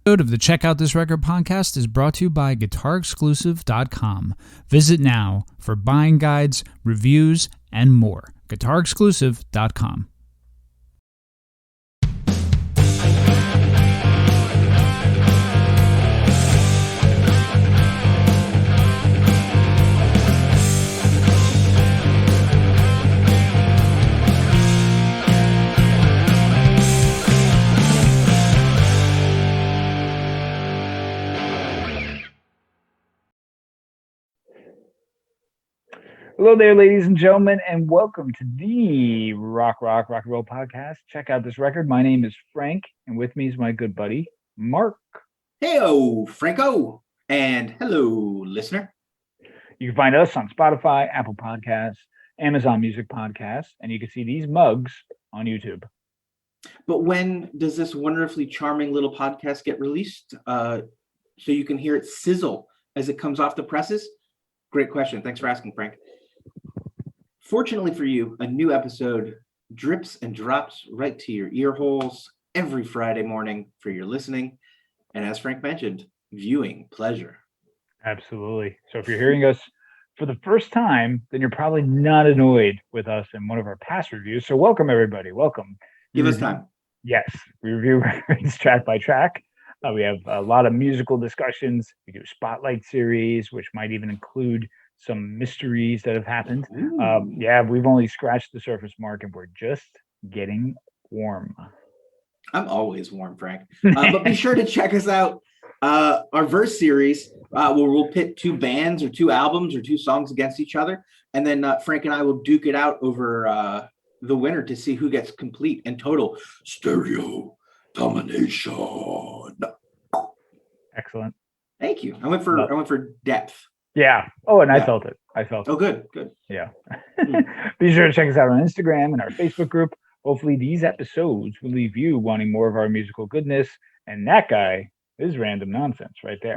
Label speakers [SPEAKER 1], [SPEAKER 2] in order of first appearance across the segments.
[SPEAKER 1] Of the Check Out This Record podcast is brought to you by GuitarExclusive.com. Visit now for buying guides, reviews, and more. GuitarExclusive.com.
[SPEAKER 2] Hello there, ladies and gentlemen, and welcome to the Rock and Roll podcast. Check out this record. My name is Frank, and with me is my good buddy, Mark.
[SPEAKER 3] Heyo, Franco, and hello, listener.
[SPEAKER 2] You can find us on Spotify, Apple Podcasts, Amazon Music Podcasts, and you can see these mugs on YouTube.
[SPEAKER 3] But when does this wonderfully charming little podcast get released? So you can hear it sizzle as it comes off the presses? Great question. Thanks for asking, Frank. Fortunately for you, a new episode drips and drops right to your ear holes every Friday morning for your listening. And as Frank mentioned, viewing pleasure.
[SPEAKER 2] Absolutely. So if you're hearing us for the first time, then you're probably not annoyed with us in one of our past reviews. So welcome, everybody. Welcome.
[SPEAKER 3] Give us time.
[SPEAKER 2] Yes. We review records track by track. We have a lot of musical discussions. We do spotlight series, which might even include some mysteries that have happened. We've only scratched the surface, Mark, and we're just getting warm.
[SPEAKER 3] I'm always warm, Frank. But be sure to check us out. Our verse series, where we'll pit two bands or two albums or two songs against each other. And then Frank and I will duke it out over the winner to see who gets complete and total stereo domination.
[SPEAKER 2] Excellent.
[SPEAKER 3] Thank you. I went for depth.
[SPEAKER 2] Yeah. Oh, and I felt it.
[SPEAKER 3] Oh, good.
[SPEAKER 2] Yeah. Be sure to check us out on Instagram and our Facebook group. Hopefully these episodes will leave you wanting more of our musical goodness. And that guy is random nonsense right there.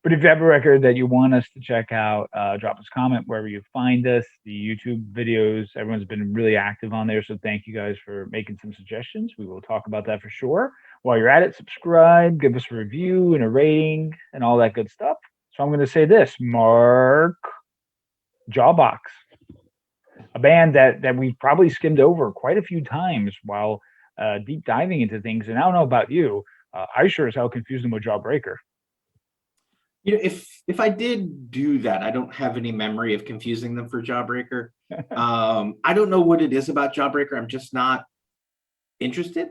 [SPEAKER 2] But if you have a record that you want us to check out, drop us a comment wherever you find us. The YouTube videos, everyone's been really active on there. So thank you guys for making some suggestions. We will talk about that for sure. While you're at it, subscribe, give us a review and a rating and all that good stuff. So I'm going to say this, Mark, Jawbox, a band that we've probably skimmed over quite a few times while deep diving into things. And I don't know about you, I sure as hell confused them with Jawbreaker.
[SPEAKER 3] You know, if I did do that, I don't have any memory of confusing them for Jawbreaker. I don't know what it is about Jawbreaker. I'm just not interested.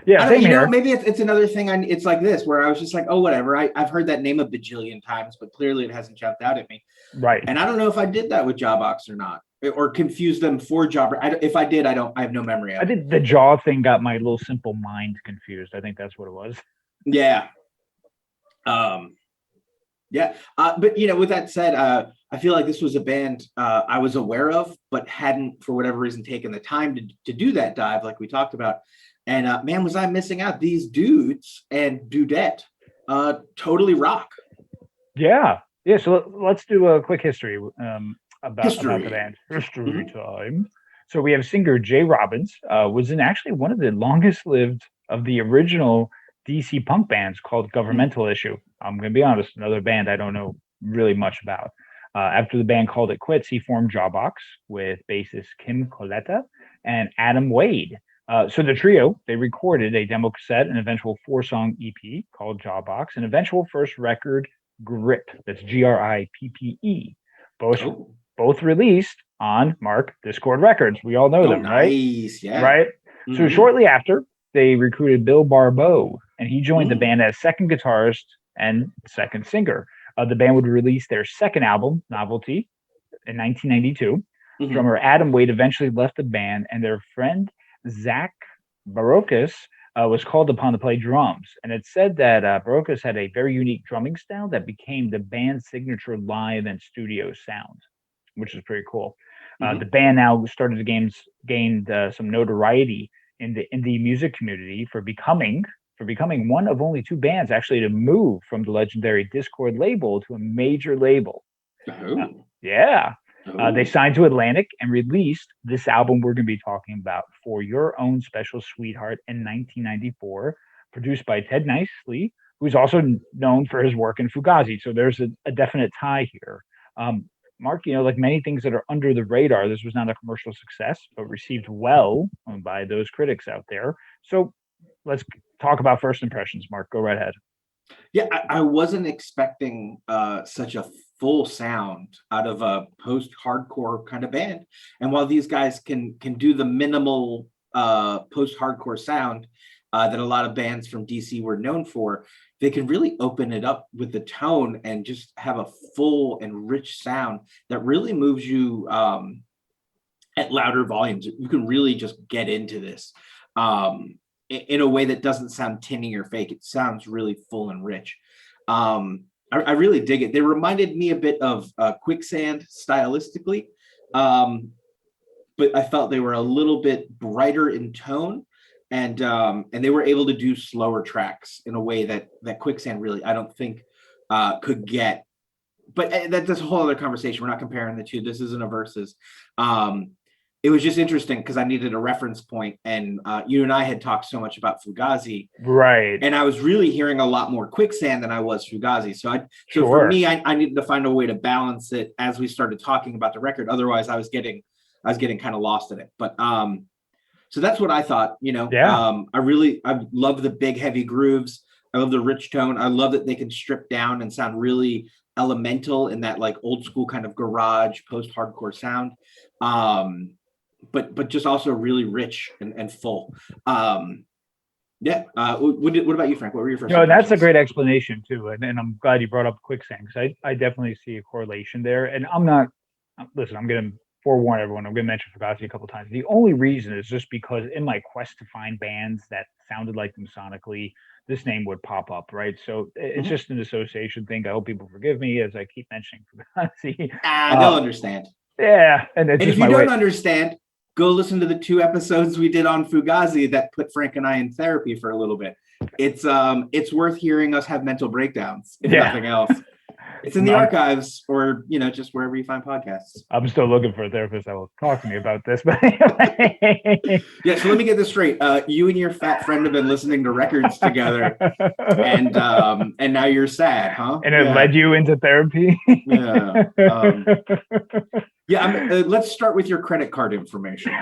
[SPEAKER 2] Yeah, same here.
[SPEAKER 3] Maybe it's another thing. It's like this, where I was just like, oh, whatever. I've heard that name a bajillion times, but clearly it hasn't jumped out at me.
[SPEAKER 2] Right.
[SPEAKER 3] And I don't know if I did that with Jawbox or not, or confused them for Jawbreaker. If I did, I have no memory of it.
[SPEAKER 2] I think the Jaw thing got my little simple mind confused. I think that's what it was.
[SPEAKER 3] Yeah. But with that said, I feel like this was a band I was aware of, but hadn't, for whatever reason, taken the time to do that dive like we talked about. And man, was I missing out. These dudes and dudette totally rock.
[SPEAKER 2] Yeah. So let's do a quick history about the band. History time. So we have singer Jay Robbins, was in actually one of the longest lived of the original DC punk bands called Governmental Issue. I'm going to be honest, another band I don't know really much about. After the band called it quits, he formed Jawbox with bassist Kim Coletta and Adam Wade. So the trio, they recorded a demo cassette, an eventual 4-song EP called Jawbox, an eventual first record, Grip. That's Grippe. Both released on Mark Discord Records. We all know them, right?
[SPEAKER 3] Yeah.
[SPEAKER 2] Right? Mm-hmm. So shortly after, they recruited Bill Barbeau, and he joined the band as second guitarist and second singer. The band would release their second album, Novelty, in 1992. Drummer Adam Wade eventually left the band, and their friend Zach Barocas was called upon to play drums. And it said that Barocas had a very unique drumming style that became the band's signature live and studio sound, which is pretty cool. The band now started to gained some notoriety in the music community for becoming one of only 2 bands actually to move from the legendary Discord label to a major label.
[SPEAKER 3] Oh.
[SPEAKER 2] Yeah. They signed to Atlantic and released this album we're going to be talking about, For Your Own Special Sweetheart, in 1994, produced by Ted Nicely, who's also known for his work in Fugazi. So there's a definite tie here. Mark, like many things that are under the radar, this was not a commercial success, but received well by those critics out there. So let's talk about first impressions. Mark, go right ahead.
[SPEAKER 3] Yeah, I wasn't expecting such a full sound out of a post-hardcore kind of band. And while these guys can do the minimal post-hardcore sound that a lot of bands from DC were known for, they can really open it up with the tone and just have a full and rich sound that really moves you at louder volumes. You can really just get into this in a way that doesn't sound tinny or fake. It sounds really full and rich. I really dig it. They reminded me a bit of Quicksand stylistically, but I felt they were a little bit brighter in tone, and they were able to do slower tracks in a way that Quicksand really, I don't think, could get. But that's a whole other conversation. We're not comparing the two. This isn't a versus. It was just interesting because I needed a reference point, and you and I had talked so much about Fugazi,
[SPEAKER 2] right?
[SPEAKER 3] And I was really hearing a lot more Quicksand than I was Fugazi. So for me, I needed to find a way to balance it as we started talking about the record. Otherwise, I was getting kind of lost in it. But so that's what I thought.
[SPEAKER 2] Yeah.
[SPEAKER 3] I love the big heavy grooves. I love the rich tone. I love that they can strip down and sound really elemental in that like old school kind of garage post-hardcore sound. But just also really rich and full. What about you, Frank? What were your first?
[SPEAKER 2] No, that's a great explanation too, and I'm glad you brought up Quicksand, because I definitely see a correlation there. And I'm going to forewarn everyone, I'm going to mention Fugazi a couple of times. The only reason is just because in my quest to find bands that sounded like them sonically, this name would pop up, right? So it's just an association thing. I hope people forgive me as I keep mentioning Fugazi.
[SPEAKER 3] They'll understand.
[SPEAKER 2] Yeah, and
[SPEAKER 3] if you don't understand, go listen to the 2 episodes we did on Fugazi that put Frank and I in therapy for a little bit. It's worth hearing us have mental breakdowns, if nothing else. It's in the archives, or just wherever you find podcasts.
[SPEAKER 2] I'm still looking for a therapist that will talk to me about this. But anyway.
[SPEAKER 3] Yeah, so let me get this straight. You and your fat friend have been listening to records together, and now you're sad, huh?
[SPEAKER 2] And it led you into therapy.
[SPEAKER 3] Yeah. Let's start with your credit card information.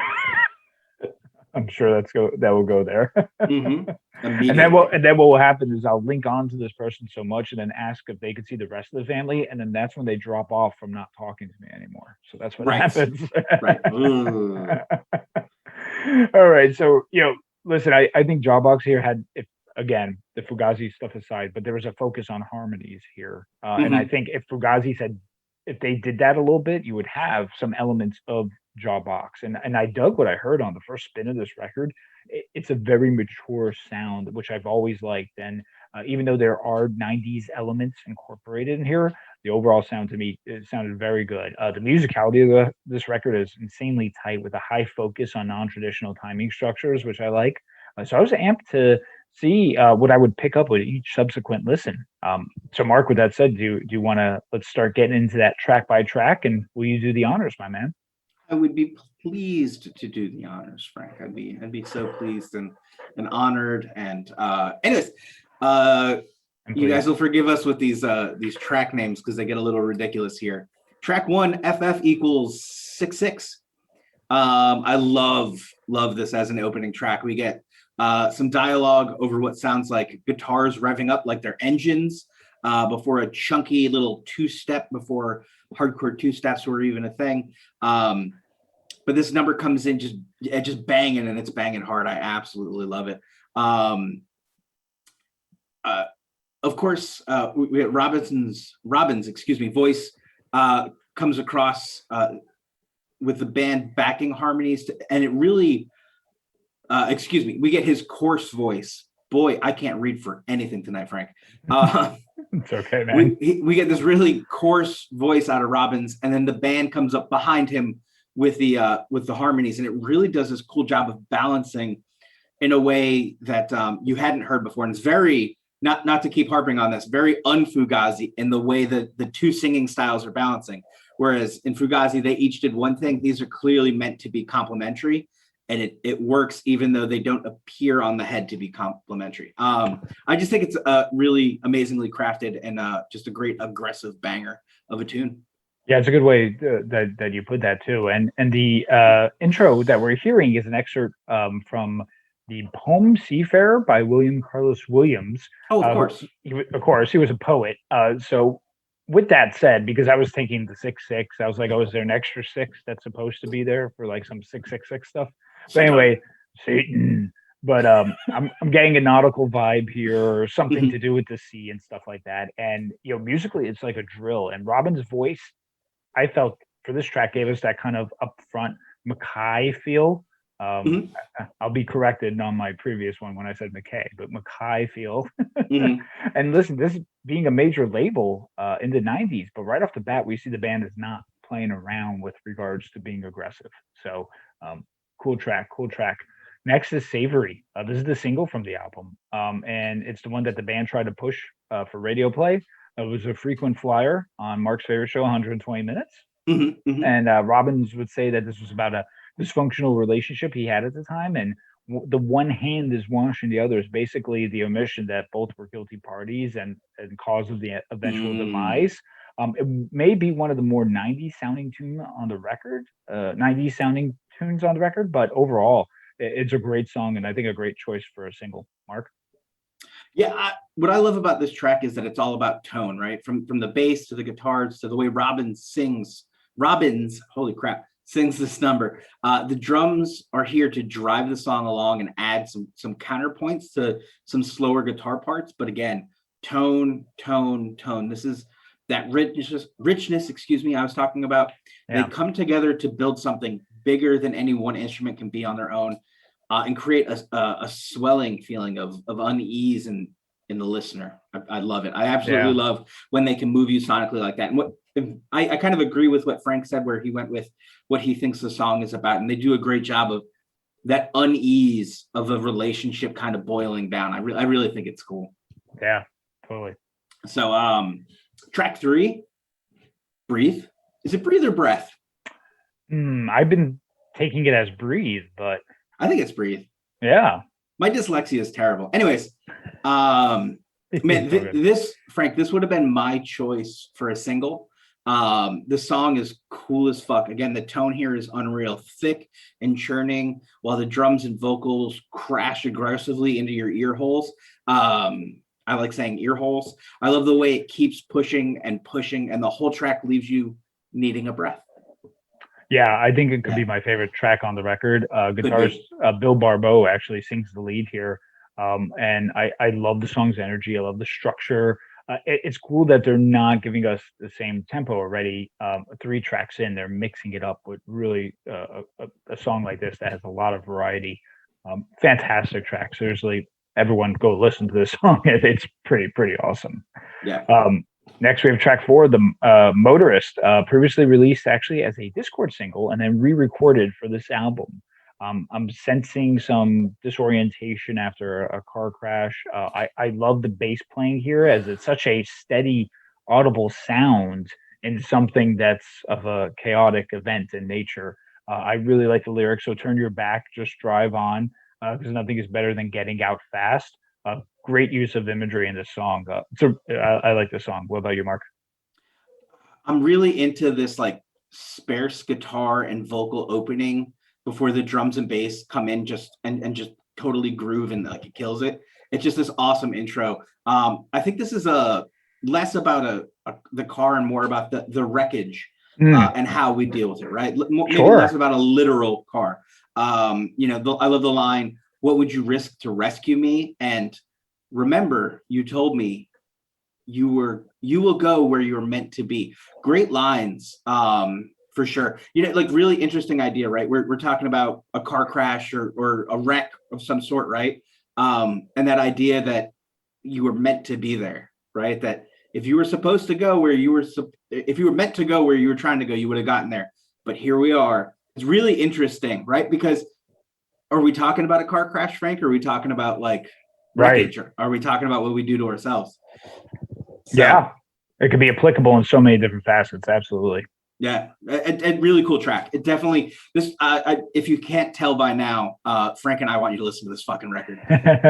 [SPEAKER 2] I'm sure that will go there.
[SPEAKER 3] Mm-hmm.
[SPEAKER 2] And then what will happen is I'll link on to this person so much and then ask if they could see the rest of the family, and then that's when they drop off from not talking to me anymore. So that's what happens.
[SPEAKER 3] Right.
[SPEAKER 2] All right. So listen, I think Jawbox here had, if again, the Fugazi stuff aside, but there was a focus on harmonies here, and I think if they did that a little bit, you would have some elements of Jawbox, and I dug what I heard on the first spin of this record. It's a very mature sound, which I've always liked, and even though there are 90s elements incorporated in here, the overall sound to me, it sounded very good. The musicality of this record is insanely tight, with a high focus on non-traditional timing structures, which I like. So I was amped to see what I would pick up with each subsequent listen. So Mark, with that said, do you want to, let's start getting into that track by track, and will you do the honors, my man?
[SPEAKER 3] I would be pleased to do the honors, Frank. I'd be so pleased and honored. And anyways, you guys will forgive us with these track names because they get a little ridiculous here. Track 1, FF equals 66. I love this as an opening track. We get some dialogue over what sounds like guitars revving up like they're engines before a chunky little 2-step, before hardcore 2-steps were even a thing. But this number comes in just banging, and it's banging hard. I absolutely love it. Of course, we had Robbins' voice comes across with the band backing harmonies, and it really, we get his coarse voice. Boy, I can't read for anything tonight, Frank.
[SPEAKER 2] It's okay, man.
[SPEAKER 3] We get this really coarse voice out of Robbins, and then the band comes up behind him with the harmonies, and it really does this cool job of balancing in a way that you hadn't heard before. And it's very, not to keep harping on this, very un-Fugazi in the way that the 2 singing styles are balancing, Whereas in Fugazi, they each did one thing. These are clearly meant to be complementary, and it works even though they don't appear on the head to be complementary. I just think it's really amazingly crafted and just a great aggressive banger of a tune.
[SPEAKER 2] Yeah, it's a good way that you put that too. And the intro that we're hearing is an excerpt from the poem Seafarer by William Carlos Williams.
[SPEAKER 3] Oh, of course.
[SPEAKER 2] He was a poet. So with that said, because I was thinking the 666, I was like, oh, is there an extra six that's supposed to be there for like some 666 stuff? But anyway, Satan. But I'm getting a nautical vibe here, or something to do with the sea and stuff like that. And musically, it's like a drill. And Robin's voice, I felt for this track, gave us that kind of upfront Mackay feel. I'll be corrected on my previous one when I said McKay, but Mackay feel. And listen, this being a major label in the 90s, but right off the bat, we see the band is not playing around with regards to being aggressive. So cool track. Next is Savory. This is the single from the album. And it's the one that the band tried to push for radio play. It was a frequent flyer on Mark's favorite show, 120 Minutes. And Robbins would say that this was about a dysfunctional relationship he had at the time. And the one hand is washing the other is basically the omission that both were guilty parties and cause of the eventual demise. It may be one of the more 90s sounding tunes on the record, but overall, it's a great song and I think a great choice for a single. Mark?
[SPEAKER 3] Yeah, what I love about this track is that it's all about tone, right? From the bass to the guitars to the way Robbins, holy crap, sings this number. The drums are here to drive the song along and add some counterpoints to some slower guitar parts. But again, tone. This is that richness, I was talking about. Yeah. They come together to build something bigger than any one instrument can be on their own. And create a swelling feeling of unease in the listener. I love it. I absolutely love when they can move you sonically like that. And I kind of agree with what Frank said, where he went with what he thinks the song is about. And they do a great job of that unease of a relationship kind of boiling down. I really think it's cool.
[SPEAKER 2] Yeah, totally.
[SPEAKER 3] So track 3, Breathe. Is it Breathe or Breath?
[SPEAKER 2] I've been taking it as Breathe, but
[SPEAKER 3] I think it's Breathe.
[SPEAKER 2] Yeah.
[SPEAKER 3] My dyslexia is terrible. Anyways, man, this would have been my choice for a single. The song is cool as fuck. Again, the tone here is unreal, thick and churning, while the drums and vocals crash aggressively into your ear holes. I like saying ear holes. I love the way it keeps pushing, and the whole track leaves you needing a breath.
[SPEAKER 2] Yeah, I think it could be my favorite track on the record. Guitarist Bill Barbeau actually sings the lead here. And I love the song's energy. I love the structure. It's cool that they're not giving us the same tempo already. 3 tracks in, they're mixing it up with really a song like this that has a lot of variety. Fantastic track. Seriously, everyone go listen to this song. It's pretty awesome.
[SPEAKER 3] Yeah.
[SPEAKER 2] Next, we have track 4, The Motorist, previously released actually as a Discord single and then re-recorded for this album. I'm sensing some disorientation after a car crash. I love the bass playing here, as it's such a steady, audible sound in something that's of a chaotic event in nature. I really like the lyrics. So turn your back, just drive on, because nothing is better than getting out fast. Great use of imagery in this song. I like this song. What about you, Mark?
[SPEAKER 3] I'm really into this like sparse guitar and vocal opening before the drums and bass come in and just totally groove, and like it kills it. It's just this awesome intro. I think this is less about the car and more about the wreckage and how we deal with it, right? Maybe less about a literal car. I love the line, "What would you risk to rescue me?" And remember, you told me you will go where you're meant to be. Great lines, for sure. Like really interesting idea, right? We're talking about a car crash or a wreck of some sort, right? And that idea that you were meant to be there, right? That if you were supposed to go where if you were meant to go where you were trying to go, you would have gotten there. But here we are. It's really interesting, right? Because are we talking about a car crash, Frank? Or are we talking about like wreckage? Right. Are we talking about what we do to ourselves?
[SPEAKER 2] Yeah, it could be applicable in so many different facets. Absolutely.
[SPEAKER 3] Yeah, a really cool track. It definitely if you can't tell by now, Frank and I want you to listen to this fucking record.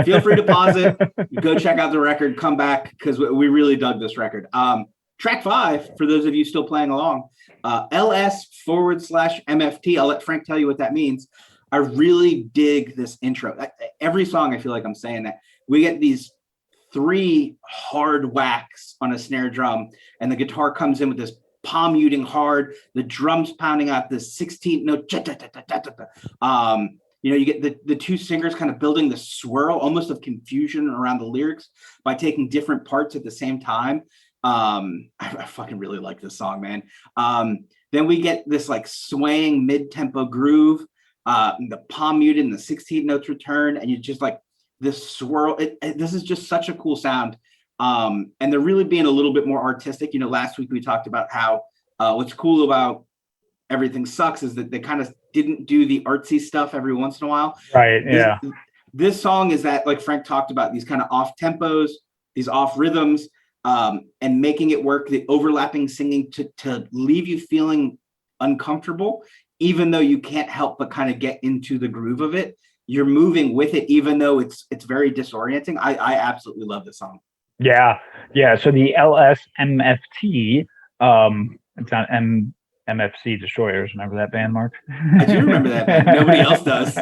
[SPEAKER 3] Feel free to pause it, go check out the record, come back because we really dug this record. Track 5 for those of you still playing along, LS/MFT. I'll let Frank tell you what that means. I really dig this intro. Every song, I feel like I'm saying that we get these 3 hard whacks on a snare drum, and the guitar comes in with this palm muting hard, the drums pounding out the 16th note. You get the 2 singers kind of building the swirl almost of confusion around the lyrics by taking different parts at the same time. I fucking really like this song, man. Then we get this like swaying mid-tempo groove, the palm muted and the 16th notes return, and you just like this swirl. This is just such a cool sound. And they're really being a little bit more artistic. Last week we talked about how what's cool about Everything Sucks is that they kind of didn't do the artsy stuff every once in a while.
[SPEAKER 2] Right. Yeah.
[SPEAKER 3] This song is that, like Frank talked about, these kind of off tempos, these off rhythms, and making it work, the overlapping singing to leave you feeling uncomfortable, even though you can't help but kind of get into the groove of it. You're moving with it, even though it's very disorienting. I absolutely love this song.
[SPEAKER 2] Yeah. So the LSMFT, it's not MFC Destroyers. Remember that band, Mark?
[SPEAKER 3] I do remember that band. Nobody else does.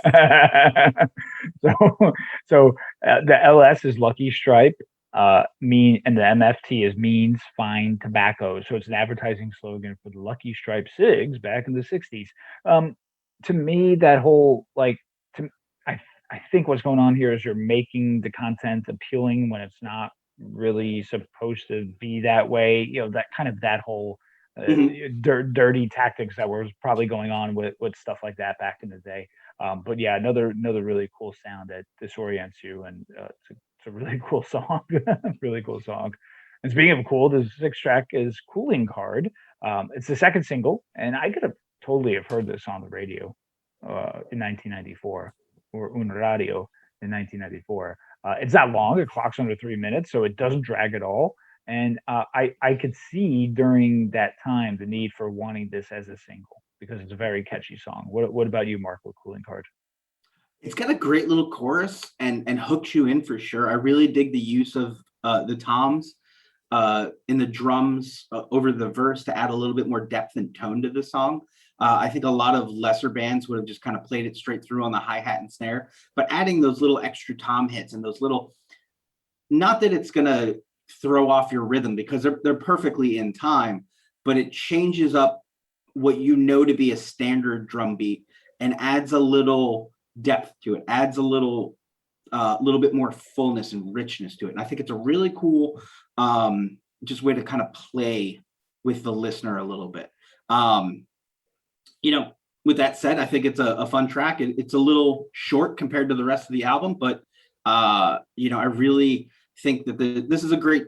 [SPEAKER 2] So the LS is Lucky Stripe, and the MFT is means fine tobacco. So it's an advertising slogan for the Lucky Stripe cigs back in the 60s. To me, that whole I think what's going on here is you're making the content appealing when it's not really supposed to be that way. That whole dirty tactics that was probably going on with stuff like that back in the day. But yeah, another really cool sound that disorients you, and it's a really cool song. Really cool song. And speaking of cool, the 6th track is Cooling Card. It's the 2nd single, and I could have totally have heard this on the radio in 1994, or Un Radio in 1994. It's not long. It clocks under 3 minutes, so it doesn't drag at all. And I could see during that time the need for wanting this as a single because it's a very catchy song. What about you, Mark, with Cooling Card?
[SPEAKER 3] It's got a great little chorus and hooks you in for sure. I really dig the use of the toms in the drums over the verse to add a little bit more depth and tone to the song. I think a lot of lesser bands would have just kind of played it straight through on the hi-hat and snare, but adding those little extra tom hits and those little, not that it's going to throw off your rhythm because they're perfectly in time, but it changes up what to be a standard drum beat and adds a little depth to it, adds a little bit more fullness and richness to it. And I think it's a really cool just way to kind of play with the listener a little bit. With that said, I think it's a fun track. It's a little short compared to the rest of the album, but I really think that this is a great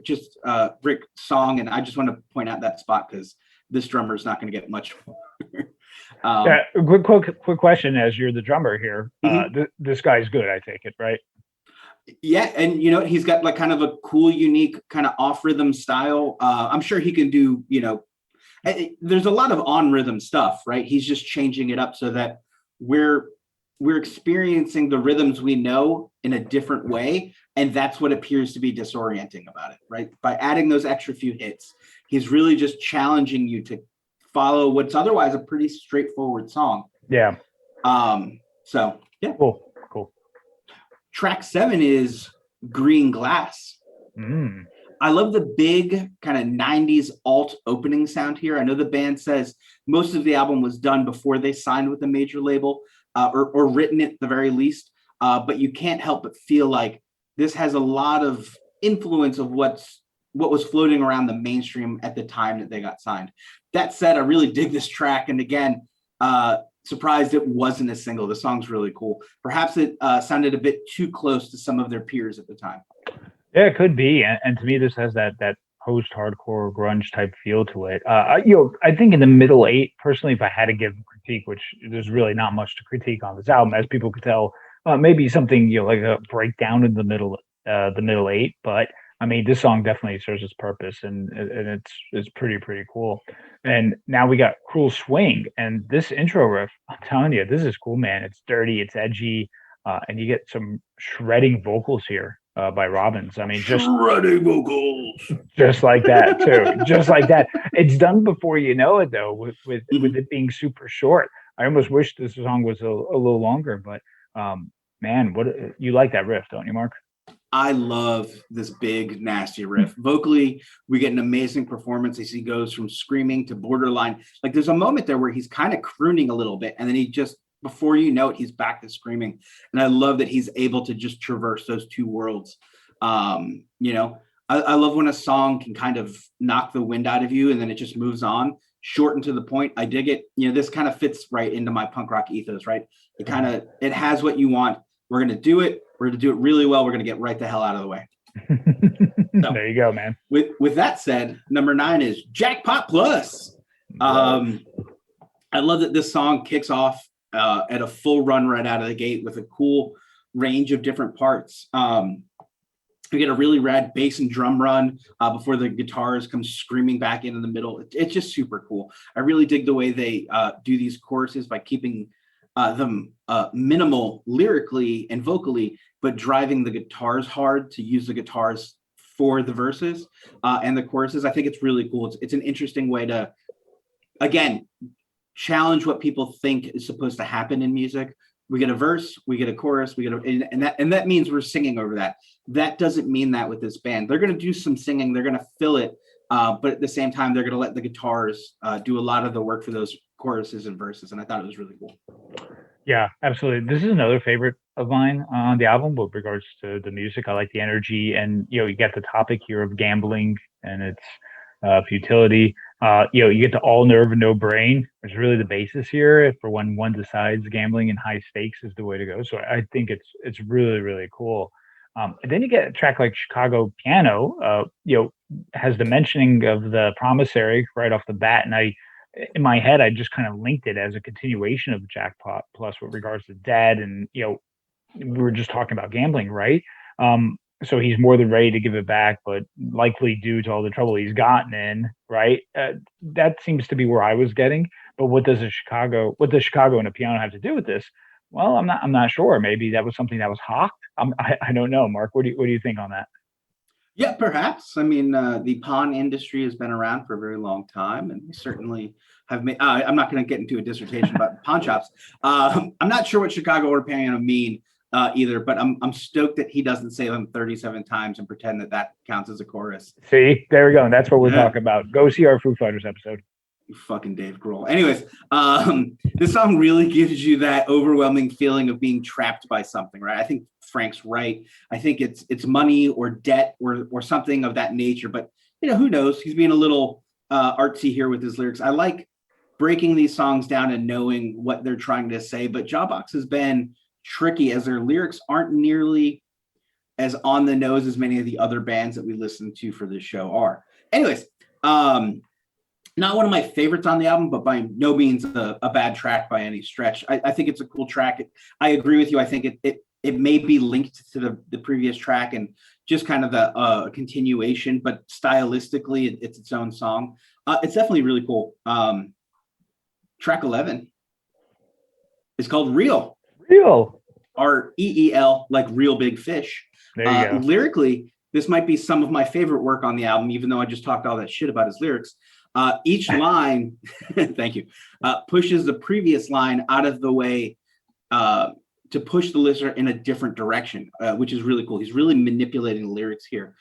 [SPEAKER 3] song, and I just want to point out that spot because this drummer is not going to get much more.
[SPEAKER 2] Quick question, as you're the drummer here. This guy's good, I take it, right?
[SPEAKER 3] Yeah, and he's got like kind of a cool, unique kind of off rhythm style. I'm sure he can do, there's a lot of on rhythm stuff, right? He's just changing it up so that we're experiencing the rhythms we know in a different way, and that's what appears to be disorienting about it, right? By adding those extra few hits, he's really just challenging you to follow what's otherwise a pretty straightforward song.
[SPEAKER 2] Yeah.
[SPEAKER 3] So yeah.
[SPEAKER 2] Cool.
[SPEAKER 3] Track 7 is Green Glass. I love the big kind of 90s alt opening sound here. I know the band says most of the album was done before they signed with a major label, or written at the very least. But you can't help but feel like this has a lot of influence of what was floating around the mainstream at the time that they got signed. That said, I really dig this track. And again, surprised it wasn't a single. The song's really cool. Perhaps it sounded a bit too close to some of their peers at the time.
[SPEAKER 2] Yeah, it could be. And to me, this has that post-hardcore grunge type feel to it. I think in the middle 8, personally, if I had to give critique, which there's really not much to critique on this album, as people could tell, maybe something like a breakdown in the middle 8. But I mean, this song definitely serves its purpose, and it's pretty cool. And now we got Cruel Swing, and this intro riff. I'm telling you, this is cool, man. It's dirty, it's edgy, and you get some shredding vocals here by Robbins. I mean,
[SPEAKER 3] Shredding vocals,
[SPEAKER 2] just like that too, just like that. It's done before you know it, though, with it being super short. I almost wish this song was a little longer, but man, what you like that riff, don't you, Mark?
[SPEAKER 3] I love this big, nasty riff. Vocally, we get an amazing performance as he goes from screaming to borderline. Like there's a moment there where he's kind of crooning a little bit, and then he just, before you know it, he's back to screaming. And I love that he's able to just traverse those two worlds. You know, I love when a song can kind of knock the wind out of you and then it just moves on, short and to the point. I dig it. You know, this kind of fits right into my punk rock ethos, right? It has what you want. We're going to do it. We're going to do it really well. We're going to get right the hell out of the way. So,
[SPEAKER 2] there you go, man.
[SPEAKER 3] With that said, number 9 is Jackpot Plus. I love that this song kicks off at a full run right out of the gate with a cool range of different parts. We get a really rad bass and drum run before the guitars come screaming back into the middle. It's just super cool. I really dig the way they do these choruses by keeping them minimal lyrically and vocally, but driving the guitars hard to use the guitars for the verses and the choruses. I think it's really cool. It's an interesting way to, again, challenge what people think is supposed to happen in music. We get a verse, we get a chorus, and that means we're singing over that. That doesn't mean that with this band. They're going to do some singing, they're going to fill it, but at the same time, they're going to let the guitars do a lot of the work for those choruses and verses, and I thought it was really cool.
[SPEAKER 2] Yeah, absolutely. This is another favorite of mine on the album with regards to the music. I like the energy, and you get the topic here of gambling and its futility. You get the all nerve and no brain, which is really the basis here for when one decides gambling and high stakes is the way to go. So I think it's really cool. And then you get a track like Chicago Piano, has the mentioning of the promissory right off the bat, and in my head, I just kind of linked it as a continuation of Jackpot Plus with regards to Dad, and we were just talking about gambling, right? So he's more than ready to give it back, but likely due to all the trouble he's gotten in, right? That seems to be where I was getting. But what does Chicago and a piano have to do with this? Well, I'm not sure. Maybe that was something that was hawked. I don't know, Mark. What do you think on that?
[SPEAKER 3] Yeah, perhaps. I mean, the pawn industry has been around for a very long time, and we certainly have made. I'm not going to get into a dissertation about pawn shops. I'm not sure what Chicago or Piano mean either, but I'm stoked that he doesn't say them 37 times and pretend that counts as a chorus.
[SPEAKER 2] See, there we go. And that's what we're talking about. Go see our Foo Fighters episode.
[SPEAKER 3] You fucking Dave Grohl. Anyways, this song really gives you that overwhelming feeling of being trapped by something, right? I think Frank's right. I think it's money or debt or something of that nature. But who knows? He's being a little artsy here with his lyrics. I like breaking these songs down and knowing what they're trying to say. But Jawbox has been tricky as their lyrics aren't nearly as on the nose as many of the other bands that we listen to for this show are. Anyways, not one of my favorites on the album, but by no means a bad track by any stretch. I think it's a cool track. I agree with you. I think it may be linked to the previous track and just kind of a continuation, but stylistically, it's its own song. It's definitely really cool. Track 11 is called Real.
[SPEAKER 2] Real.
[SPEAKER 3] R-E-E-L, like real big fish.
[SPEAKER 2] There you go.
[SPEAKER 3] Lyrically, this might be some of my favorite work on the album, even though I just talked all that shit about his lyrics. Each line, thank you, pushes the previous line out of the way to push the listener in a different direction, which is really cool. He's really manipulating the lyrics here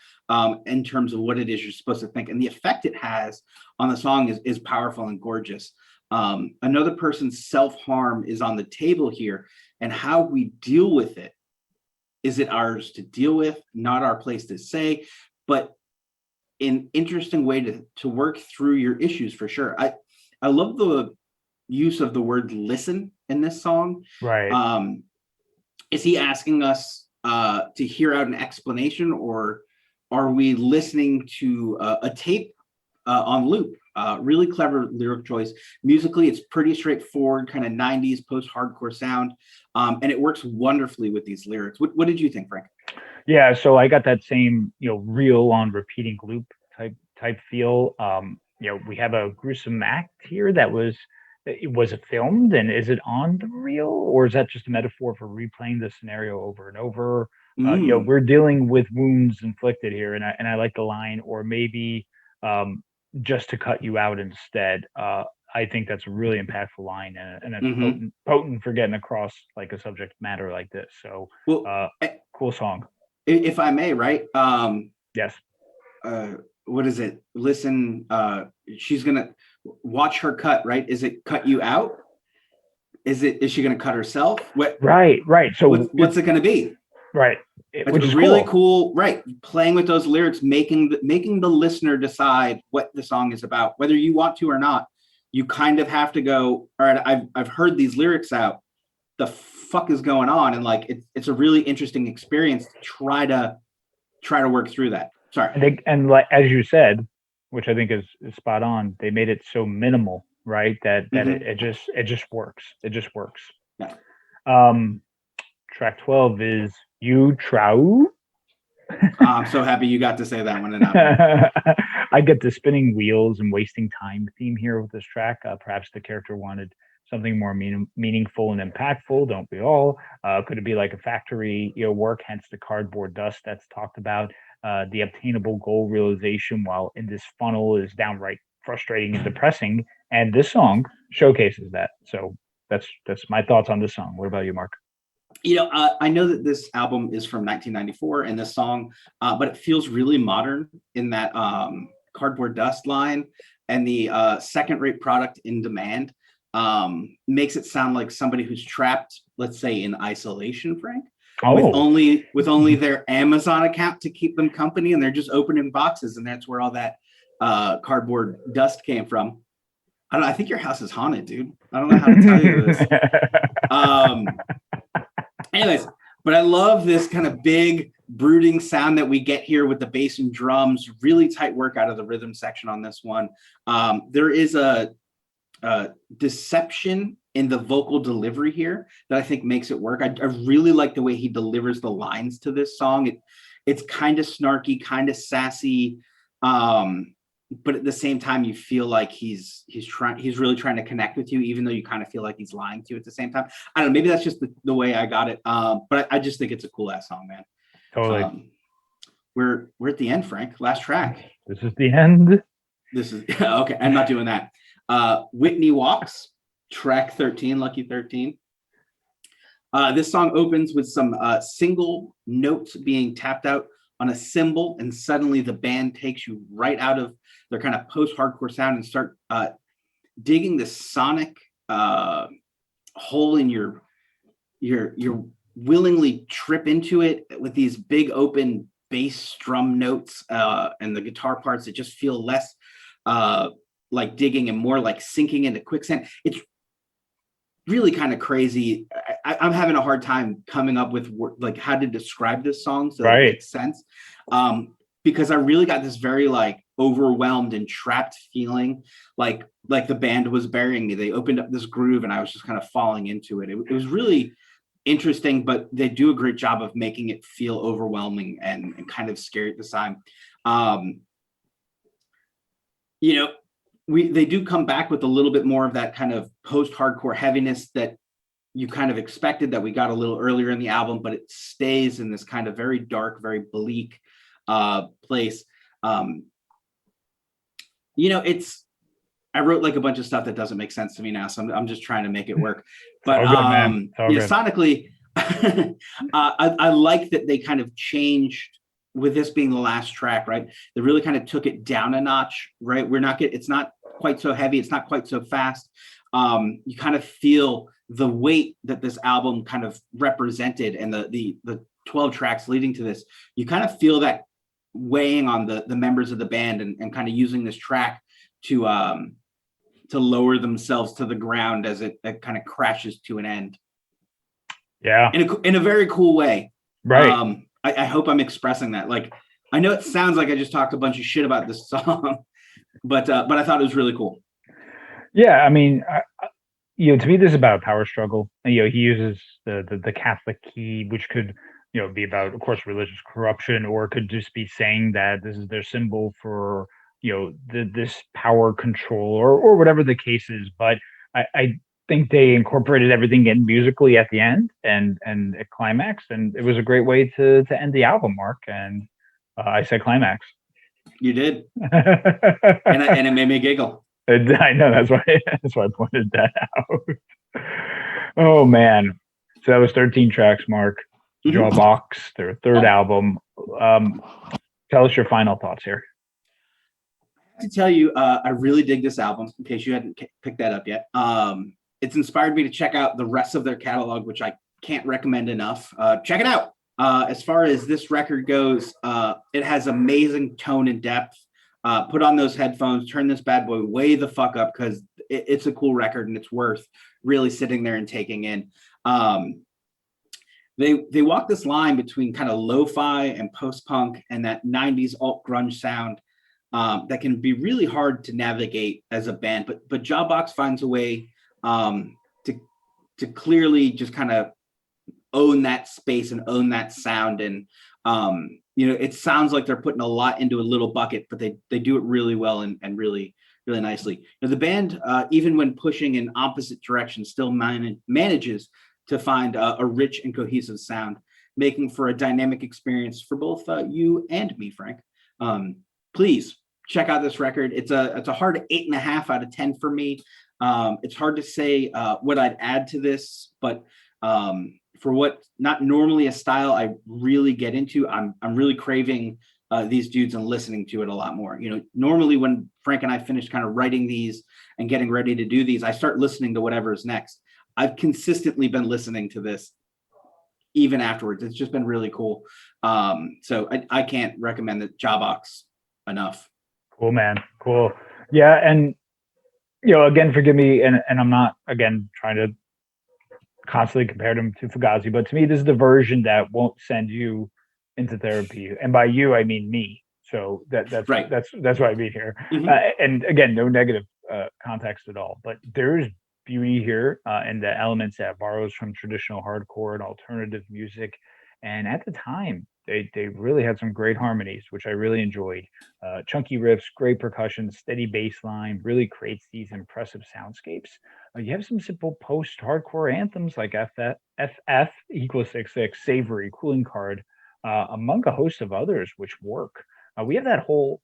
[SPEAKER 3] in terms of what it is you're supposed to think. And the effect it has on the song is powerful and gorgeous. Another person's self-harm is on the table here, and how we deal with it. Is it ours to deal with? Not our place to say, but an interesting way to work through your issues for sure. I love the use of the word listen in this song.
[SPEAKER 2] Right.
[SPEAKER 3] Is he asking us to hear out an explanation, or are we listening to a tape on loop? Really clever lyric choice. Musically, it's pretty straightforward, kind of 90s post-hardcore sound, and it works wonderfully with these lyrics. What did you think, Frank?
[SPEAKER 2] Yeah, so I got that same, reel on repeating loop type feel. We have a gruesome act here was it filmed, and is it on the reel, or is that just a metaphor for replaying the scenario over and over? We're dealing with wounds inflicted here, and I like the line, or maybe um, just to cut you out instead. I think that's a really impactful line, and it's potent for getting across like a subject matter like this. So,
[SPEAKER 3] Well,
[SPEAKER 2] cool song.
[SPEAKER 3] If I may, right?
[SPEAKER 2] Yes.
[SPEAKER 3] What is it? Listen, she's gonna watch her cut, right? Is it cut you out? Is she gonna cut herself? What?
[SPEAKER 2] Right. So
[SPEAKER 3] what's it gonna be?
[SPEAKER 2] Right.
[SPEAKER 3] Which is really cool. Right. Playing with those lyrics, making the listener decide what the song is about, whether you want to or not. You kind of have to go, all right, I've heard these lyrics out. The fuck is going on? And like it's a really interesting experience to try to work through that. Sorry.
[SPEAKER 2] And like as you said, which I think is spot on, they made it so minimal, right? That it just works. It just works.
[SPEAKER 3] Yeah.
[SPEAKER 2] Track 12 is U-trau.
[SPEAKER 3] I'm so happy you got to say that one.
[SPEAKER 2] I get the spinning wheels and wasting time theme here with this track. Perhaps the character wanted something more meaningful and impactful. Don't we all? Could it be like a factory work, hence the cardboard dust that's talked about? The obtainable goal realization while in this funnel is downright frustrating and depressing. And this song showcases that. So that's my thoughts on this song. What about you, Mark?
[SPEAKER 3] I know that this album is from 1994 and this song, but it feels really modern in that cardboard dust line, and the second-rate product in demand makes it sound like somebody who's trapped, let's say, in isolation, Frank, with only their Amazon account to keep them company, and they're just opening boxes, and that's where all that cardboard dust came from. I think your house is haunted, dude. I don't know how to tell you this. Anyways, but I love this kind of big brooding sound that we get here with the bass and drums. Really tight work out of the rhythm section on this one. There is a deception in the vocal delivery here that I think makes it work. I really like the way he delivers the lines to this song. It's kind of snarky, kind of sassy, but at the same time, you feel like he's really trying to connect with you, even though you kind of feel like he's lying to you at the same time. I don't know, maybe that's just the way I got it. But I just think it's a cool ass song, man.
[SPEAKER 2] Totally.
[SPEAKER 3] We're at the end, Frank. Last track.
[SPEAKER 2] This is the end.
[SPEAKER 3] This is okay. I'm not doing that. Whitney Walks, track 13, Lucky 13. This song opens with some single notes being tapped out on a cymbal, and suddenly the band takes you right out of their kind of post-hardcore sound and start digging the sonic hole in your willingly trip into it with these big open bass drum notes and the guitar parts that just feel less like digging and more like sinking into quicksand. It's really kind of crazy. I'm having a hard time coming up with like how to describe this song so that it makes sense. Because I really got this very like overwhelmed and trapped feeling, like the band was burying me. They opened up this groove and I was just kind of falling into it. It was really interesting, but they do a great job of making it feel overwhelming and kind of scary at the time. They do come back with a little bit more of that kind of post-hardcore heaviness that you kind of expected that we got a little earlier in the album, but it stays in this kind of very dark, very bleak place. I wrote like a bunch of stuff that doesn't make sense to me now, so I'm just trying to make it work. But sonically, I like that they kind of changed with this being the last track, right? They really kind of took it down a notch, right? It's not quite so heavy, it's not quite so fast. You kind of feel the weight that this album kind of represented, and the 12 tracks leading to this. You kind of feel that weighing on the members of the band, and kind of using this track to lower themselves to the ground as it kind of crashes to an end.
[SPEAKER 2] Yeah,
[SPEAKER 3] in a very cool way,
[SPEAKER 2] right?
[SPEAKER 3] I hope I'm expressing that. Like, I know it sounds like I just talked a bunch of shit about this song, but I thought it was really cool.
[SPEAKER 2] Yeah, I mean, to me, this is about a power struggle. And, he uses the Catholic key, which could, be about, of course, religious corruption, or it could just be saying that this is their symbol for, this power control, or whatever the case is. But I think they incorporated everything in musically at the end and a climax, and it was a great way to end the album, Mark. And I said climax.
[SPEAKER 3] You did, and it made me giggle.
[SPEAKER 2] I know, that's why I pointed that out. Oh man, so that was 13 tracks, Mark. Jawbox, their third album. Tell us your final thoughts here.
[SPEAKER 3] I have to tell you, I really dig this album. In case you hadn't picked that up yet, it's inspired me to check out the rest of their catalog, which I can't recommend enough. Check it out. As far as this record goes, it has amazing tone and depth. Put on those headphones, turn this bad boy way the fuck up, because it's a cool record and it's worth really sitting there and taking in. They walk this line between kind of lo-fi and post-punk and that 90s alt grunge sound that can be really hard to navigate as a band. But Jawbox finds a way to clearly just kind of own that space and own that sound. And it sounds like they're putting a lot into a little bucket, but they do it really well and really, really nicely. The band, even when pushing in opposite directions, still manages to find a rich and cohesive sound, making for a dynamic experience for both you and me, Frank. Please check out this record. It's a hard 8.5 out of 10 for me. It's hard to say what I'd add to this, but for what not normally a style I really get into, I'm really craving these dudes and listening to it a lot more. Normally when Frank and I finish kind of writing these and getting ready to do these, I start listening to whatever is next. I've consistently been listening to this even afterwards. It's just been really cool. So I can't recommend the Jawbox enough.
[SPEAKER 2] Cool, man. Cool. Yeah. And, again, forgive me. And I'm not, again, trying to constantly compare them to Fugazi, but to me, this is the version that won't send you into therapy. And by you, I mean me. So that's
[SPEAKER 3] right.
[SPEAKER 2] That's why I mean here. And again, no negative context at all, but there's beauty here in the elements that borrows from traditional hardcore and alternative music. And at the time, they really had some great harmonies, which I really enjoyed. Chunky riffs, great percussion, steady bass line, really creates these impressive soundscapes. You have some simple post-hardcore anthems like FF equals 66, Savory, Cooling Card, among a host of others which work. We have that whole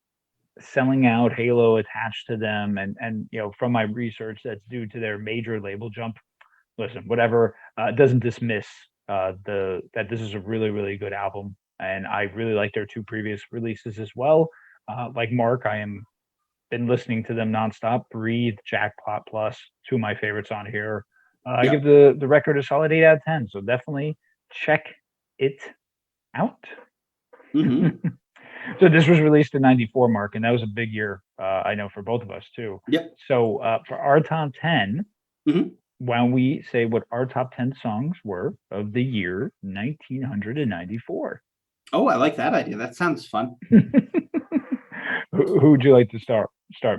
[SPEAKER 2] selling out halo attached to them, and from my research, that's due to their major label jump. Listen, whatever, doesn't dismiss that this is a really, really good album, and I really like their two previous releases as well. Like Mark, I am been listening to them nonstop. Breathe, Jackpot Plus, two of my favorites on here. I give the record a solid 8 out of 10. So definitely check it out. So this was released in '94, Mark, and that was a big year. I know for both of us too.
[SPEAKER 3] Yep.
[SPEAKER 2] So for our top 10, why don't we say what our top 10 songs were of the year 1994?
[SPEAKER 3] Oh, I like that idea. That sounds fun.
[SPEAKER 2] Who would you like to start,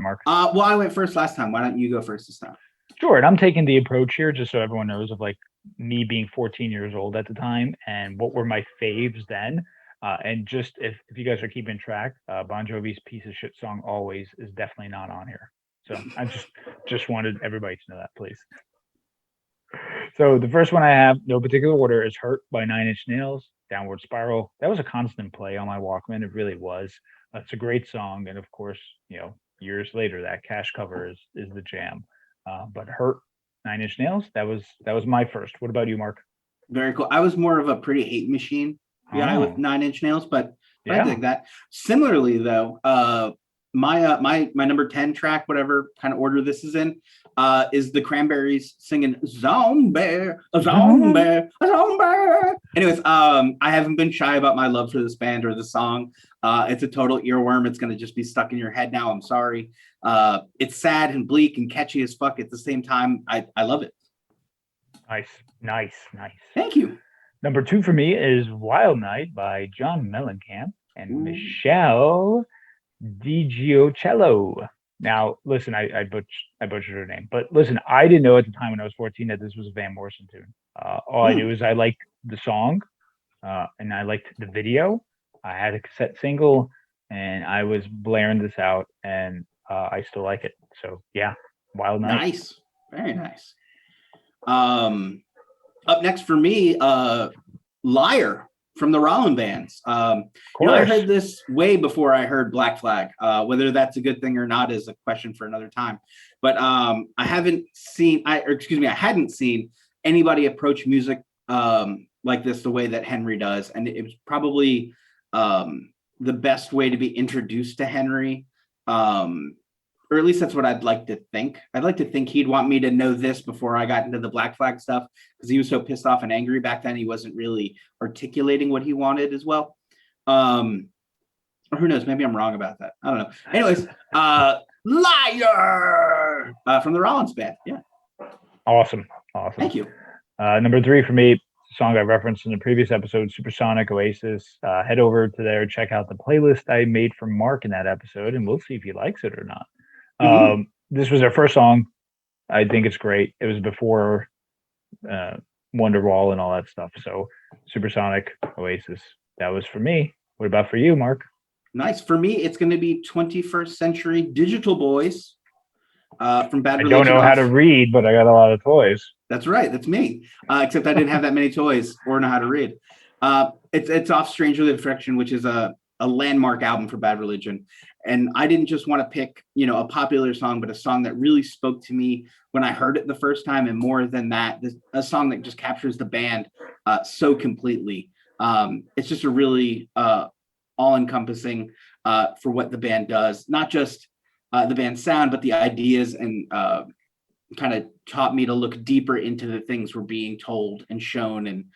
[SPEAKER 2] Mark?
[SPEAKER 3] Well, I went first last time. Why don't you go first this time?
[SPEAKER 2] Sure. And I'm taking the approach here just so everyone knows of like me being 14 years old at the time and what were my faves then. And just if you guys are keeping track, Bon Jovi's piece of shit song Always is definitely not on here. So I just wanted everybody to know that, please. So the first one I have, no particular order, is Hurt by 9 Inch Nails, Downward Spiral. That was a constant play on my Walkman. It really was. It's a great song. And of course, years later, that Cash cover is the jam. But Hurt, 9 Inch Nails, that was my first. What about you, Mark?
[SPEAKER 3] Very cool. I was more of a Pretty Hate Machine guy with 9 Inch Nails, but I dig that. Similarly, though, my number 10 track, whatever kind of order this is in, is the Cranberries singing Zombie, a zombie, a zombie. Anyways, I haven't been shy about my love for this band or the song. It's a total earworm. It's going to just be stuck in your head now. I'm sorry. It's sad and bleak and catchy as fuck at the same time. I love it.
[SPEAKER 2] Nice.
[SPEAKER 3] Thank you.
[SPEAKER 2] Number 2 for me is Wild Night by John Mellencamp and Michelle DiGiocello. Now, listen, I butchered her name, but listen, I didn't know at the time when I was 14 that this was a Van Morrison tune. All I knew is I liked the song, and I liked the video. I had a cassette single, and I was blaring this out, and I still like it. So yeah, Wild Night.
[SPEAKER 3] Nice, very nice. Up next for me, Liar from the Rollin' Bands. I heard this way before I heard Black Flag. Whether that's a good thing or not is a question for another time. But I hadn't seen anybody approach music like this the way that Henry does, and it was probably the best way to be introduced to Henry. Or at least that's what I'd like to think. I'd like to think he'd want me to know this before I got into the Black Flag stuff, because he was so pissed off and angry back then. He wasn't really articulating what he wanted as well. Or who knows? Maybe I'm wrong about that. I don't know. Anyways, Liar from the Rollins Band. Yeah.
[SPEAKER 2] Awesome.
[SPEAKER 3] Thank you.
[SPEAKER 2] Number 3 for me, song I referenced in the previous episode, Supersonic Oasis. Head over to there, check out the playlist I made for Mark in that episode, and we'll see if he likes it or not. This was their first song. I think it's great. It was before Wonderwall and all that stuff. So Supersonic Oasis, that was for me. What about for you, Mark?
[SPEAKER 3] Nice. For me, it's going to be 21st Century Digital Boys from Bad Religion.
[SPEAKER 2] I don't know how to read, but I got a lot of toys.
[SPEAKER 3] That's right. That's me. Except I didn't have that many toys or know how to read. It's off Strangely Affection, which is a landmark album for Bad Religion. And I didn't just want to pick, a popular song, but a song that really spoke to me when I heard it the first time. And more than that, a song that just captures the band so completely. It's just a really all-encompassing for what the band does, not just the band's sound, but the ideas, and kind of taught me to look deeper into the things we're being told and shown, and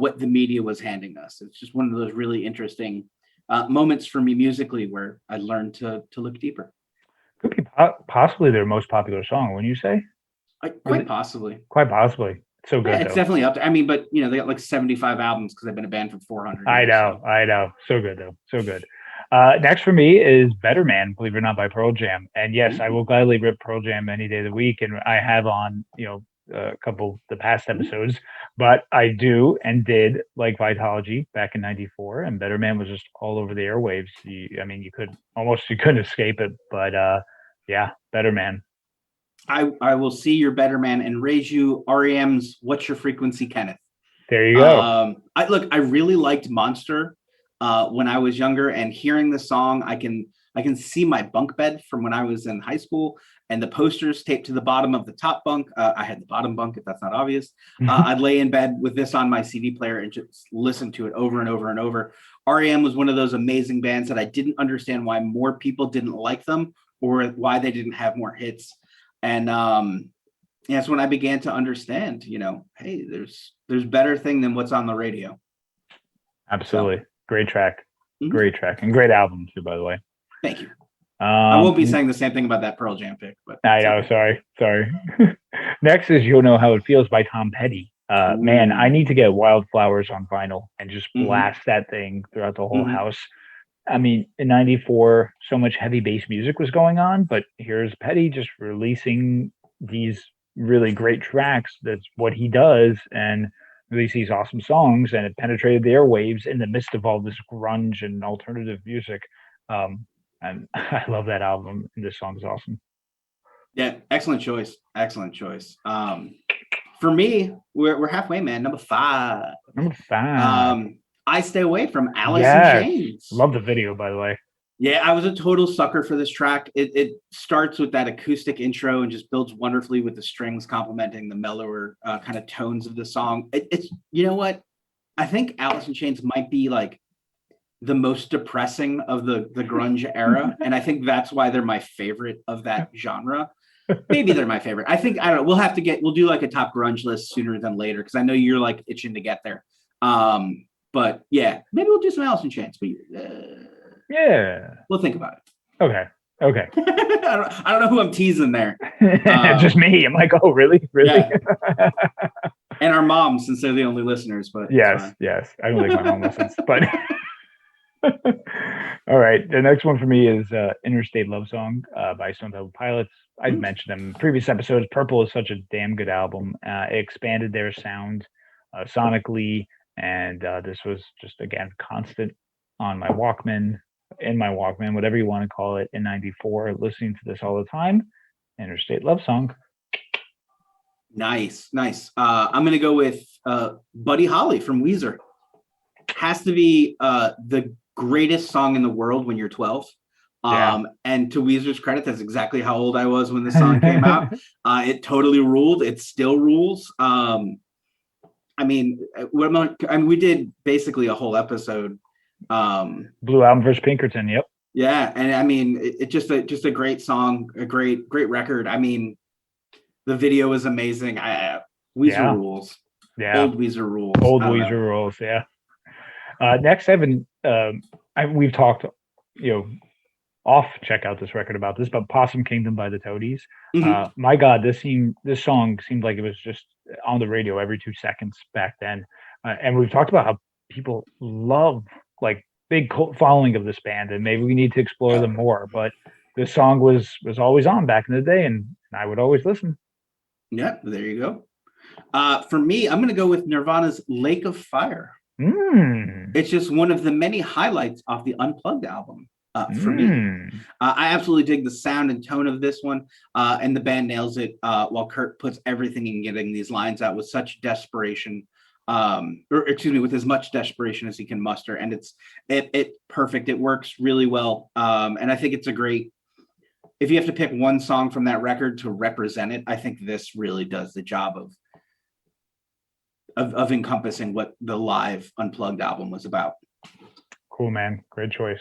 [SPEAKER 3] what the media was handing us. It's just one of those really interesting moments for me musically where I learned to look deeper.
[SPEAKER 2] Could be possibly their most popular song, wouldn't you say?
[SPEAKER 3] Quite possibly.
[SPEAKER 2] Quite possibly. So good.
[SPEAKER 3] Yeah, it's definitely up there. I mean, but they got like 75 albums because they've been a band for 400 years.
[SPEAKER 2] I know. So good though. So good. Next for me is Better Man, believe it or not, by Pearl Jam. And yes, I will gladly rip Pearl Jam any day of the week. And I have on, a couple the past episodes, but I do and did like Vitology back in '94, and Better Man was just all over the airwaves. You couldn't escape it. But yeah, Better Man.
[SPEAKER 3] I will see your Better Man and raise you REM's What's Your Frequency, Kenneth.
[SPEAKER 2] There you go.
[SPEAKER 3] I really liked Monster when I was younger, and hearing the song, I can see my bunk bed from when I was in high school, and the posters taped to the bottom of the top bunk. I had the bottom bunk, if that's not obvious. I'd lay in bed with this on my CD player and just listen to it over and over and over. REM was one of those amazing bands that I didn't understand why more people didn't like them or why they didn't have more hits. And that's when I began to understand, hey, there's better thing than what's on the radio.
[SPEAKER 2] Absolutely. So, great track. Great track. And great album too, by the way.
[SPEAKER 3] Thank you. I won't be saying the same thing about that Pearl Jam pick, but
[SPEAKER 2] I know. Sorry. Next is You'll Know How It Feels by Tom Petty. Man, I need to get Wildflowers on vinyl and just blast that thing throughout the whole house. I mean, in '94, so much heavy bass music was going on, but here's Petty just releasing these really great tracks. That's what he does, and release these awesome songs, and it penetrated the airwaves in the midst of all this grunge and alternative music. And I love that album, and this song is awesome.
[SPEAKER 3] Yeah, excellent choice. For me, we're halfway, man. Number 5. I Stay Away from Alice in Chains.
[SPEAKER 2] Love the video, by the way.
[SPEAKER 3] Yeah, I was a total sucker for this track. It starts with that acoustic intro and just builds wonderfully with the strings complementing the mellower kind of tones of the song. It's what? I think Alice in Chains might be like the most depressing of the grunge era, and I think that's why they're my favorite of that genre. Maybe they're my favorite. I don't know. We'll do like a top grunge list sooner than later, because I know you're like itching to get there. But yeah, maybe we'll do some Alice in Chains. But
[SPEAKER 2] yeah,
[SPEAKER 3] we'll think about it.
[SPEAKER 2] Okay.
[SPEAKER 3] I don't know who I'm teasing there.
[SPEAKER 2] Just me. I'm like, oh, really? Yeah.
[SPEAKER 3] And our moms, since they're the only listeners. But
[SPEAKER 2] yes. I don't think my mom listens, but. All right, the next one for me is Interstate Love Song by Stone Temple Pilots. I'd mentioned them in previous episodes. Purple is such a damn good album. It expanded their sound sonically And this was just, again, constant on my Walkman, in my Walkman, whatever you want to call it, in 94, listening to this all the time. Interstate Love Song.
[SPEAKER 3] Nice. I'm going to go with Buddy Holly from Weezer. Has to be the greatest song in the world when you're 12. And to Weezer's credit, that's exactly how old I was when the song came out. It totally ruled. It still rules. We did basically a whole episode.
[SPEAKER 2] Blue Album versus Pinkerton. Yep.
[SPEAKER 3] Yeah, and I mean, it's just a great song, a great record. I mean, the video is amazing. Weezer rules.
[SPEAKER 2] Yeah,
[SPEAKER 3] old Weezer rules.
[SPEAKER 2] Weezer rules. Yeah. Next, Evan, we've talked, off check out this record about this, but Possum Kingdom by the Toadies.
[SPEAKER 3] Mm-hmm.
[SPEAKER 2] My God, this song seemed like it was just on the radio every 2 seconds back then. And we've talked about how people love, like, big cult following of this band, and maybe we need to explore them more. But this song was always on back in the day, and I would always listen.
[SPEAKER 3] Yeah, there you go. For me, I'm going to go with Nirvana's Lake of Fire. It's just one of the many highlights off the Unplugged album. For me, I absolutely dig the sound and tone of this one, and the band nails it while Kurt puts everything in getting these lines out with such desperation, with as much desperation as he can muster, and it's perfect. It works really well, and I think it's a great. If you have to pick one song from that record to represent it, I think this really does the job of encompassing what the live Unplugged album was about. Cool,
[SPEAKER 2] man. Great choice.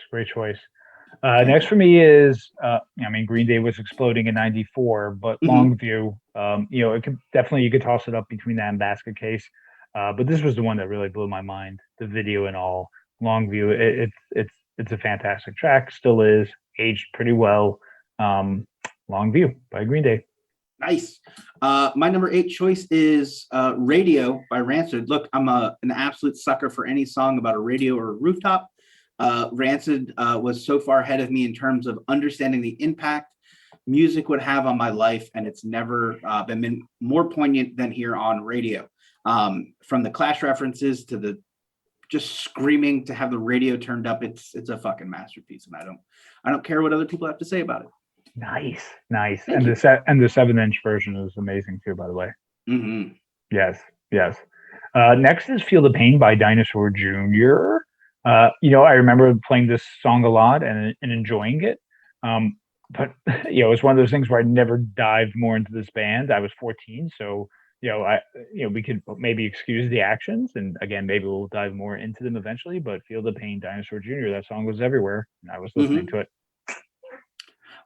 [SPEAKER 2] Next for me is, Green Day was exploding in 94, but Longview, it could definitely, you could toss it up between that and Basket Case. But this was the one that really blew my mind, the video and all. Longview, it's a fantastic track, still is, aged pretty well. Longview by Green Day.
[SPEAKER 3] Nice. My number 8 choice is Radio by Rancid. Look, I'm an absolute sucker for any song about a radio or a rooftop. Rancid was so far ahead of me in terms of understanding the impact music would have on my life, and it's never been more poignant than here on Radio. From the Clash references to the just screaming to have the radio turned up, it's a fucking masterpiece, and I don't care what other people have to say about it.
[SPEAKER 2] Nice. And the 7-inch version is amazing too, by the way.
[SPEAKER 3] Mm-hmm.
[SPEAKER 2] Yes. Next is Feel the Pain by Dinosaur Jr. I remember playing this song a lot and enjoying it. But it was one of those things where I never dived more into this band. I was 14, so we could maybe excuse the actions, and again, maybe we'll dive more into them eventually. But Feel the Pain, Dinosaur Jr., that song was everywhere, and I was listening to it.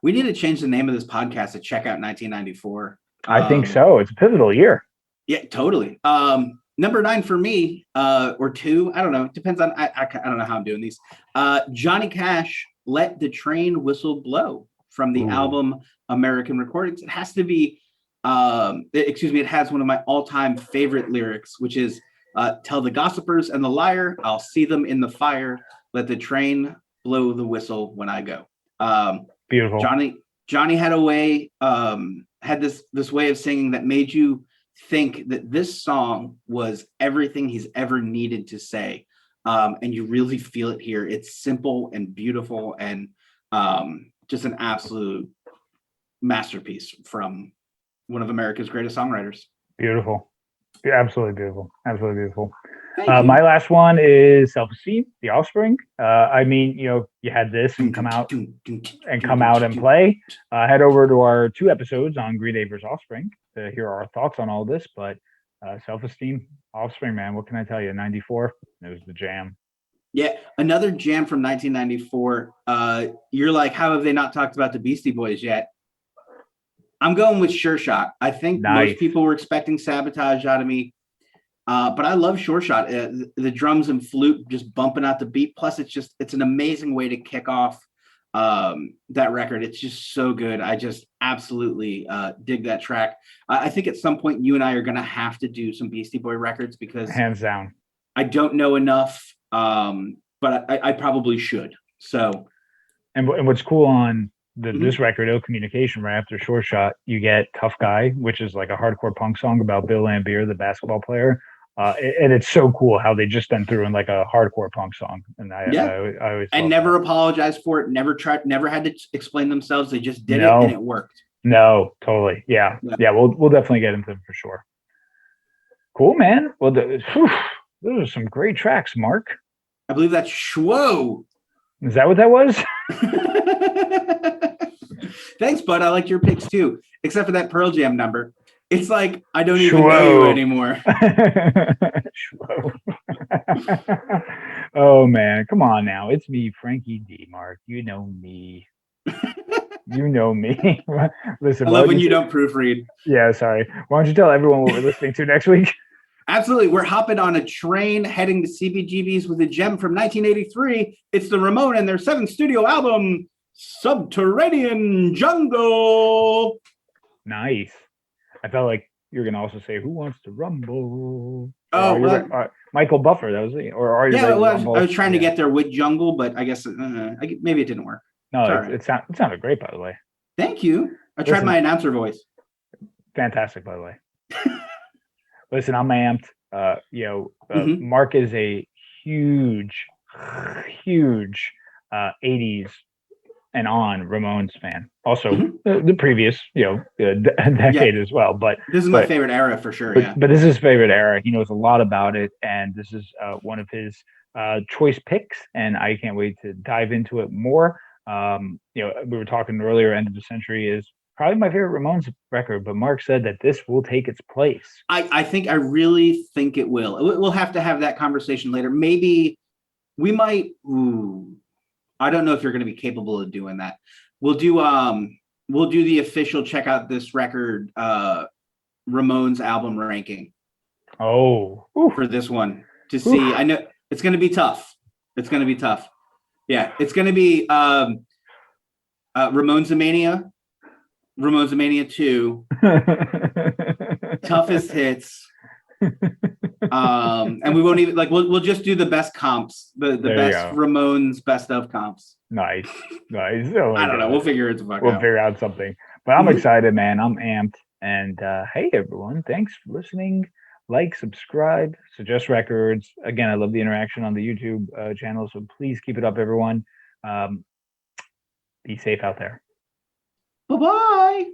[SPEAKER 3] We need to change the name of this podcast to Check Out 1994.
[SPEAKER 2] I think so. It's a pivotal year.
[SPEAKER 3] Yeah, totally. Number 9 for me, or 2, I don't know. It depends on, I don't know how I'm doing these. Johnny Cash, Let the Train Whistle Blow from the album American Recordings. It has to be, it has one of my all-time favorite lyrics, which is, tell the gossipers and the liar, I'll see them in the fire. Let the train blow the whistle when I go.
[SPEAKER 2] Beautiful.
[SPEAKER 3] Johnny had a way, had this way of singing that made you think that this song was everything he's ever needed to say. And you really feel it here. It's simple and beautiful and just an absolute masterpiece from one of America's greatest songwriters.
[SPEAKER 2] Beautiful. Yeah, absolutely beautiful. My last one is Self-Esteem, The Offspring. You had this and come out and play. Head over to our 2 episodes on Green Day vs. Offspring to hear our thoughts on all this. But Self-Esteem, Offspring, man, what can I tell you? 94, it was the jam.
[SPEAKER 3] Yeah, another jam from 1994. You're like, how have they not talked about the Beastie Boys yet? I'm going with Sure Shot. I think most people were expecting Sabotage out of me. But I love Sure Shot. The drums and flute just bumping out the beat. Plus, it's an amazing way to kick off that record. It's just so good. I just absolutely dig that track. I think at some point you and I are going to have to do some Beastie Boy records because
[SPEAKER 2] hands down,
[SPEAKER 3] I don't know enough, but I probably should. So,
[SPEAKER 2] and what's cool on this record, Ill Communication, right after Sure Shot, you get Tough Guy, which is like a hardcore punk song about Bill Laimbeer, the basketball player. And it's so cool how they just then threw in like a hardcore punk song, and I always
[SPEAKER 3] and never apologized for it. Never had to explain themselves. They just did it, and it worked.
[SPEAKER 2] No, totally, yeah. We'll definitely get into them for sure. Cool, man. Well, those are some great tracks, Mark.
[SPEAKER 3] I believe that's Schwo.
[SPEAKER 2] Is that what that was?
[SPEAKER 3] Thanks, bud. I like your picks too, except for that Pearl Jam number. It's like I don't even know you anymore.
[SPEAKER 2] Oh man, come on now. It's me, Frankie D. Mark. You know me. You know me. Listen,
[SPEAKER 3] I love when you don't proofread.
[SPEAKER 2] Yeah, sorry. Why don't you tell everyone what we're listening to next week?
[SPEAKER 3] Absolutely. We're hopping on a train heading to CBGB's with a gem from 1983. It's the Ramones and their 7th studio album, Subterranean Jungle.
[SPEAKER 2] Nice. I felt like you were going to also say, Who Wants to Rumble?
[SPEAKER 3] Oh,
[SPEAKER 2] Michael Buffer. That was it. Or are you?
[SPEAKER 3] Yeah, I was trying to get there with Jungle, but I guess maybe it didn't work.
[SPEAKER 2] No, it sounded great, by the way.
[SPEAKER 3] Thank you. I tried my announcer voice.
[SPEAKER 2] Fantastic, by the way. Listen, I'm amped. Mark is a huge 80s and on Ramones fan. Also, the previous, decade as well. But
[SPEAKER 3] this is my favorite era for sure.
[SPEAKER 2] But this is his favorite era. He knows a lot about it, and this is one of his choice picks. And I can't wait to dive into it more. We were talking earlier. End of the Century is probably my favorite Ramones record, but Mark said that this will take its place.
[SPEAKER 3] I really think it will. We'll have to have that conversation later. Maybe we might. I don't know if you're going to be capable of doing that. We'll do the official check out this record Ramones album ranking.
[SPEAKER 2] Oh,
[SPEAKER 3] for this one to see. I know it's going to be tough. Yeah, it's going to be Ramones-a-Mania, Ramones-a-Mania 2, Toughest Hits, and we won't even we'll just do the best comps, the best Ramones best of comps.
[SPEAKER 2] Nice. Oh,
[SPEAKER 3] I don't know. We'll figure it out.
[SPEAKER 2] We'll figure out something. But I'm excited, man. I'm amped. And hey, everyone, thanks for listening. Like, subscribe, suggest records. Again, I love the interaction on the YouTube channel, so please keep it up, everyone. Be safe out there.
[SPEAKER 3] Bye-bye.